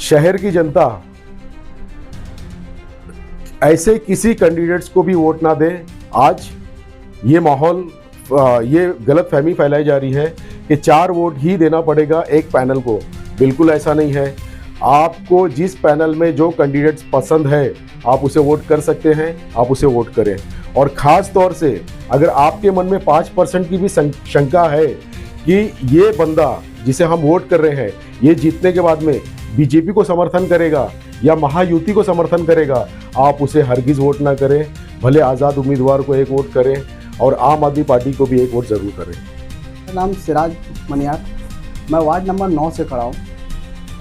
शहर की जनता ऐसे किसी कैंडिडेट्स को भी वोट ना दे। आज ये माहौल, ये गलतफहमी फैलाई जा रही है कि 4 वोट ही देना पड़ेगा एक पैनल को। बिल्कुल ऐसा नहीं है। आपको जिस पैनल में जो कैंडिडेट्स पसंद है आप उसे वोट कर सकते हैं, आप उसे वोट करें। और ख़ास तौर से अगर आपके मन में 5% की भी शंका है कि ये बंदा जिसे हम वोट कर रहे हैं ये जीतने के बाद में बीजेपी को समर्थन करेगा या महायुति को समर्थन करेगा, आप उसे हरगिज़ वोट ना करें। भले आज़ाद उम्मीदवार को एक वोट करें और आम आदमी पार्टी को भी एक वोट ज़रूर करें। मेरा नाम सिराज मनियार, मैं वार्ड नंबर 9 से खड़ा हूँ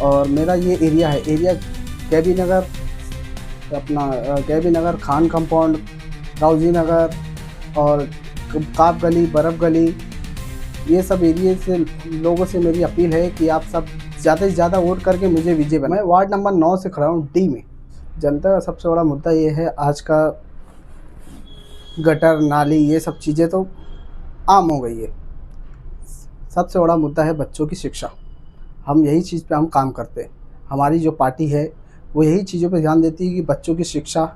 और मेरा ये एरिया है, एरिया कैबी नगर, अपना कैबी नगर, खान कंपाउंड, राउजी नगर और काप गली, बर्फ़ गली, ये सब एरिए से लोगों से मेरी अपील है कि आप सब ज़्यादा से ज़्यादा वोट करके मुझे विजय बनाएं। मैं वार्ड नंबर 9 से खड़ा हूँ, डी में। जनता का सबसे बड़ा मुद्दा ये है, आज का गटर नाली ये सब चीज़ें तो आम हो गई है। सबसे बड़ा मुद्दा है बच्चों की शिक्षा। हम यही चीज़ पे हम काम करते हैं। हमारी जो पार्टी है वो यही चीज़ों पे ध्यान देती है कि बच्चों की शिक्षा,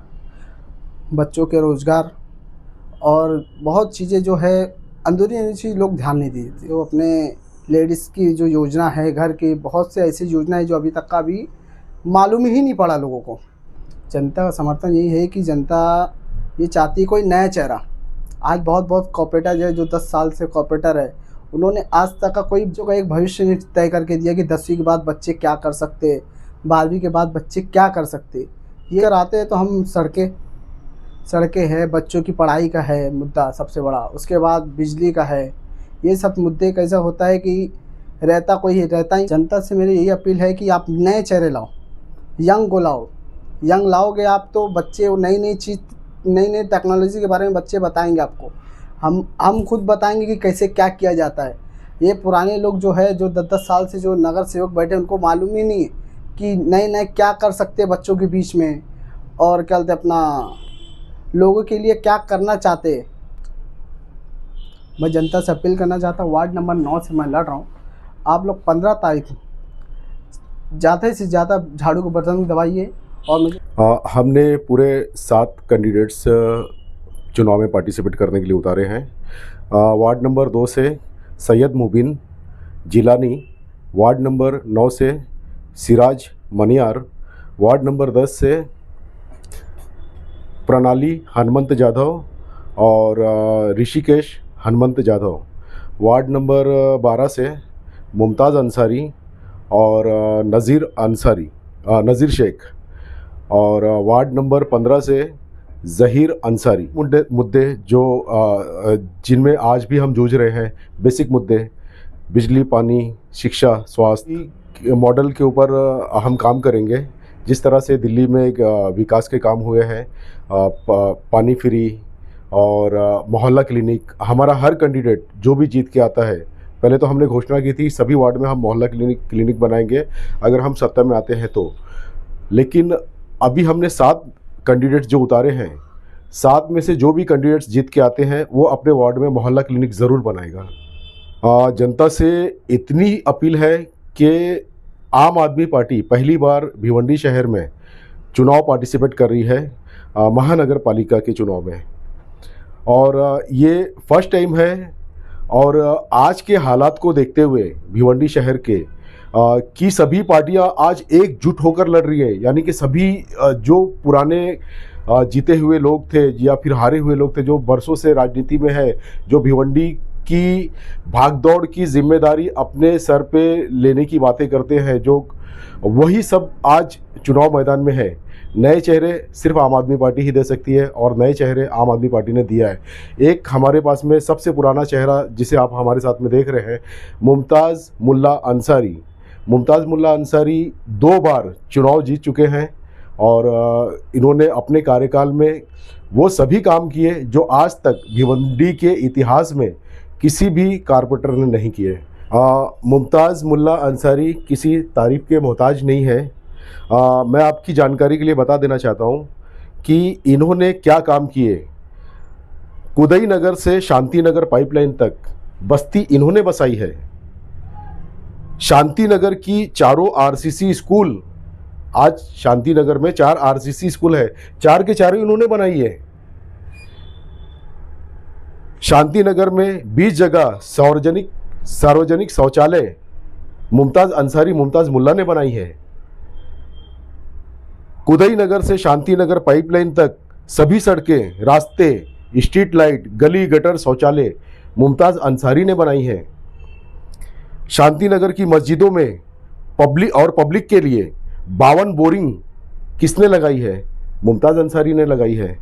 बच्चों के रोज़गार और बहुत चीज़ें जो है अंदरूनी चीज़ लोग ध्यान नहीं देते। तो अपने लेडीज़ की जो योजना है, घर की बहुत से ऐसी योजना है जो अभी तक का भी मालूम ही नहीं पड़ा लोगों को। जनता का समर्थन यही है कि जनता ये चाहती है कोई नया चेहरा। आज बहुत कॉर्पोरेटर है जो 10 साल से कॉर्पोरेटर है, उन्होंने आज तक का कोई जो एक भविष्य नहीं तय करके दिया कि 10वीं के बाद बच्चे क्या कर सकते, 12वीं के बाद बच्चे क्या कर सकते। ये कराते हैं तो हम सड़कें हैं, बच्चों की पढ़ाई का है मुद्दा सबसे बड़ा, उसके बाद बिजली का है। ये सब मुद्दे कैसा होता है कि रहता ही। जनता से मेरी यही अपील है कि आप नए चेहरे लाओ, यंग को लाओ। यंग लाओगे आप तो बच्चे नई टेक्नोलॉजी के बारे में बच्चे बताएंगे आपको। हम खुद बताएंगे कि कैसे क्या किया जाता है। ये पुराने लोग जो है, जो 10-10 साल से जो नगर सेवक बैठे, उनको मालूम ही नहीं है कि नए क्या कर सकते हैं बच्चों के बीच में और क्या बोलते अपना लोगों के लिए क्या करना चाहते हैं। मैं जनता से अपील करना चाहता हूँ, वार्ड नंबर 9 से मैं लड़ रहा हूँ। आप लोग 15 तारीख ज़्यादा से ज़्यादा झाड़ू को बर्तन दबाइए। और मुझे हमने पूरे 7 कैंडिडेट्स चुनाव में पार्टिसिपेट करने के लिए उतारे हैं। वार्ड नंबर 2 से सैयद मुबिन जिलानी, वार्ड नंबर 9 से सिराज मनियार, वार्ड नंबर 10 से प्रणाली हनुमंत जाधव और ऋषिकेश हनुमंत जाधव, वार्ड नंबर 12 से मुमताज़ अंसारी और नज़ीर शेख, और वार्ड नंबर 15 से ज़हीर अंसारी। मुद्दे जो जिनमें आज भी हम जूझ रहे हैं, बेसिक मुद्दे, बिजली, पानी, शिक्षा, स्वास्थ्य मॉडल के ऊपर हम काम करेंगे। जिस तरह से दिल्ली में एक विकास के काम हुए हैं, पानी फ्री और मोहल्ला क्लिनिक, हमारा हर कैंडिडेट जो भी जीत के आता है, पहले तो हमने घोषणा की थी सभी वार्ड में हम मोहल्ला क्लिनिक बनाएंगे अगर हम सत्ता में आते हैं तो। लेकिन अभी हमने 7 कैंडिडेट्स जो उतारे हैं, 7 में से जो भी कैंडिडेट्स जीत के आते हैं वो अपने वार्ड में मोहल्ला क्लिनिक ज़रूर बनाएगा। जनता से इतनी अपील है कि आम आदमी पार्टी पहली बार भिवंडी शहर में चुनाव पार्टिसिपेट कर रही है, महानगर पालिका के चुनाव में, और ये फर्स्ट टाइम है। और आज के हालात को देखते हुए भिवंडी शहर के कि सभी पार्टियां आज एकजुट होकर लड़ रही है, यानी कि सभी जो पुराने जीते हुए लोग थे या फिर हारे हुए लोग थे, जो बरसों से राजनीति में है, जो भिवंडी की भागदौड़ की जिम्मेदारी अपने सर पे लेने की बातें करते हैं, जो वही सब आज चुनाव मैदान में है। नए चेहरे सिर्फ आम आदमी पार्टी ही दे सकती है और नए चेहरे आम आदमी पार्टी ने दिया है। एक हमारे पास में सबसे पुराना चेहरा जिसे आप हमारे साथ में देख रहे हैं, मुमताज़ मुल्ला अंसारी। मुमताज़ मुल्ला अंसारी 2 बार चुनाव जीत चुके हैं और इन्होंने अपने कार्यकाल में वो सभी काम किए जो आज तक भिवंडी के इतिहास में किसी भी कारपोरेटर ने नहीं किए। मुमताज़ मुल्ला अंसारी किसी तारीफ़ के मोहताज नहीं है। मैं आपकी जानकारी के लिए बता देना चाहता हूँ कि इन्होंने क्या काम किए। कुदई नगर से शांति नगर पाइपलाइन तक बस्ती इन्होंने बसाई है। शांति नगर की चारों आरसीसी स्कूल आज शांति नगर में 4 आरसीसी स्कूल है, 4 के 4 ही उन्होंने बनाई है। शांति नगर में 20 जगह सार्वजनिक शौचालय मुमताज़ अंसारी, मुमताज़ मुल्ला ने बनाई है। कुदई नगर से शांति नगर पाइपलाइन तक सभी सड़कें, रास्ते, स्ट्रीट लाइट, गली गटर, शौचालय मुमताज़ अंसारी ने बनाई है। शांति नगर की मस्जिदों में पब्लिक के लिए 52 बोरिंग किसने लगाई है? मुमताज़ अंसारी ने लगाई है।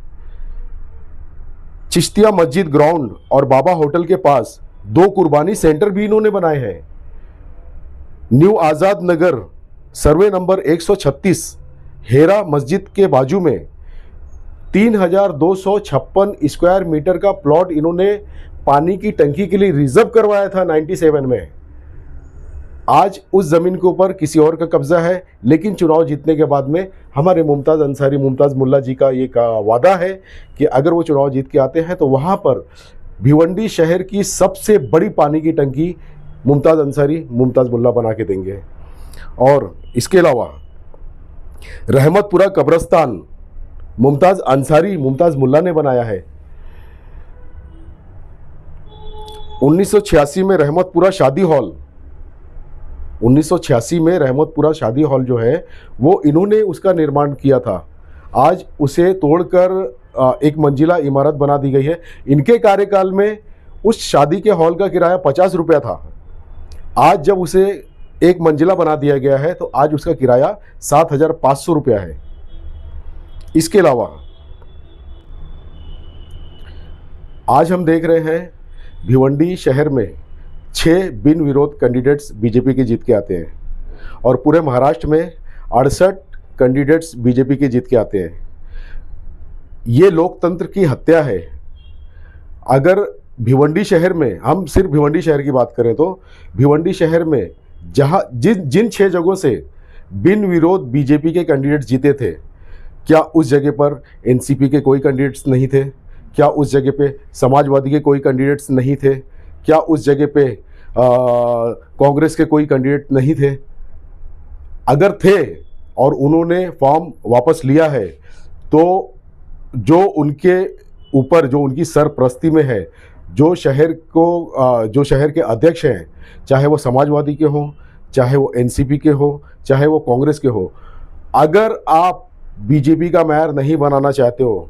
चिश्तिया मस्जिद ग्राउंड और बाबा होटल के पास 2 कुर्बानी सेंटर भी इन्होंने बनाए हैं। New Azad Nagar survey number 136 Hera मस्जिद के बाजू में 3256 स्क्वायर मीटर का प्लॉट इन्होंने पानी की टंकी के लिए रिजर्व करवाया था 97 में। आज उस ज़मीन के ऊपर किसी और का कब्जा है, लेकिन चुनाव जीतने के बाद में हमारे मुमताज़ अंसारी, मुमताज़ मुल्ला जी का ये वादा है कि अगर वो चुनाव जीत के आते हैं तो वहाँ पर भिवंडी शहर की सबसे बड़ी पानी की टंकी मुमताज़ अंसारी, मुमताज़ मुल्ला बना के देंगे। और इसके अलावा रहमतपुरा कब्रस्तान मुमताज़ अंसारी, मुमताज़ मुल्ला ने बनाया है। 1986 में रहमतपुरा शादी हॉल, 1986 में रहमतपुरा शादी हॉल जो है वो इन्होंने उसका निर्माण किया था। आज उसे तोड़कर एक मंजिला इमारत बना दी गई है। इनके कार्यकाल में उस शादी के हॉल का किराया 50 रुपया था। आज जब उसे एक मंजिला बना दिया गया है तो आज उसका किराया 7,500 रुपया है। इसके अलावा आज हम देख रहे हैं भिवंडी शहर में 6 बिन विरोध कैंडिडेट्स बीजेपी के जीत के आते हैं और पूरे महाराष्ट्र में 68 कैंडिडेट्स बीजेपी के जीत के आते हैं। ये लोकतंत्र की हत्या है। अगर भिवंडी शहर में, हम सिर्फ भिवंडी शहर की बात करें तो भिवंडी शहर में जहां जिन 6 जगहों से बिन विरोध बीजेपी के कैंडिडेट्स जीते थे, क्या उस जगह पर एनसीपी के कोई कैंडिडेट्स नहीं थे? क्या उस जगह पे समाजवादी के कोई कैंडिडेट्स नहीं थे? क्या उस जगह पे कांग्रेस के कोई कैंडिडेट नहीं थे? अगर थे और उन्होंने फॉर्म वापस लिया है तो जो उनके ऊपर, जो उनकी सरपरस्ती में है, जो शहर के अध्यक्ष हैं, चाहे वो समाजवादी के हों, चाहे वो एनसीपी के हो, चाहे वो कांग्रेस के हो, अगर आप बीजेपी का मेयर नहीं बनाना चाहते हो,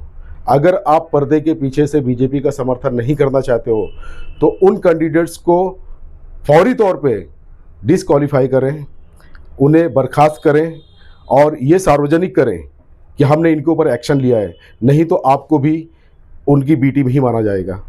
अगर आप पर्दे के पीछे से बीजेपी का समर्थन नहीं करना चाहते हो, तो उन कैंडिडेट्स को फौरी तौर पे डिसक्वालीफाई करें, उन्हें बर्खास्त करें और ये सार्वजनिक करें कि हमने इनके ऊपर एक्शन लिया है। नहीं तो आपको भी उनकी बी टीम ही माना जाएगा।